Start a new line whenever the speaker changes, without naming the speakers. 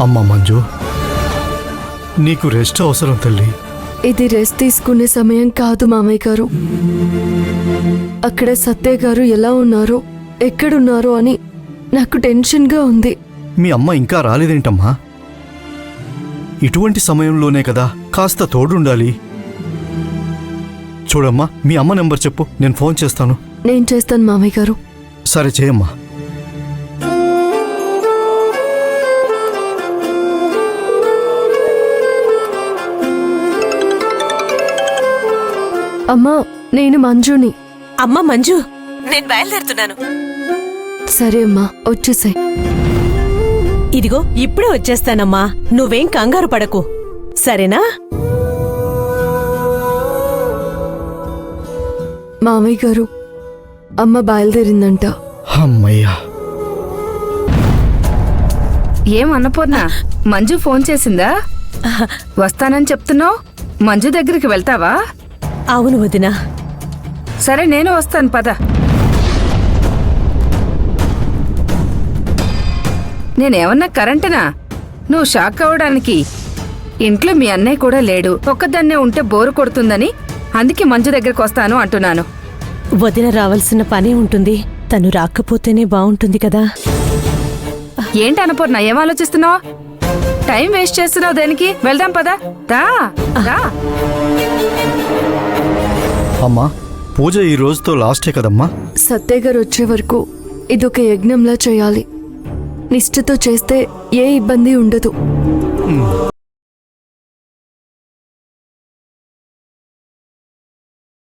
అమ్మా మంజు, నీకు రెస్ట్ అవసరం తల్లి.
ఇది రెస్ట్ తీసుకునే సమయం కాదు మామయ్య గారు. అక్కడ సత్య గారు ఎలా ఉన్నారో ఎక్కడున్నారో అని నాకు టెన్షన్గా ఉంది.
మీ అమ్మ ఇంకా రాలేదేంటమ్మా? ఇటువంటి సమయంలోనే కదా కాస్త తోడుండాలి. చూడమ్మా, మీ అమ్మ నెంబర్ చెప్పు, నేను ఫోన్ చేస్తాను.
నేను చేస్తాను మామయ్య గారు.
సరే చేయమ్మా.
అమ్మా, నేను మంజుని.
అమ్మా మంజు, నేను బయలుదేరుతున్నాను.
సరే అమ్మా, వచ్చేసాయి.
ఇదిగో ఇప్పుడే వచ్చేస్తానమ్మా, నువ్వేం కంగారు పడకు, సరేనా?
మామయ్య గారు, అమ్మ బయలుదేరిందంట.
అమ్మయ్యా.
ఏం అన్నపూర్ణ, మంజు ఫోన్ చేసిందా? వస్తానని చెప్తున్నావు, మంజు దగ్గరికి వెళ్తావా?
అవును వదినా.
సరే నేను వస్తాను, పద. నేనేమన్నా కరెంటునా నువ్వు షాక్ అవ్వడానికి? ఇంట్లో మీ అన్నయ్య కూడా లేడు, ఒక్కదాన్నే ఉంటే బోరు కొడుతుందని అందుకే మంజు దగ్గరికి వస్తాను అంటున్నాను.
వదిన రావాల్సిన పనే ఉంటుంది, తను రాకపోతేనే బావుంటుంది కదా.
ఏంటి అన్నపూర్ణ, ఏం ఆలోచిస్తున్నావు? టైం వేస్ట్ చేస్తున్నావు దేనికి? వెళ్దాం పదా. రా.
అమ్మా, పూజ ఈ రోజుతో లాస్టే కదమ్మా?
సత్య గారు వచ్చే వరకు ఇదొక యజ్ఞంలా చేయాలి. నిష్ఠతో చేస్తే ఏ ఇబ్బంది ఉండదు.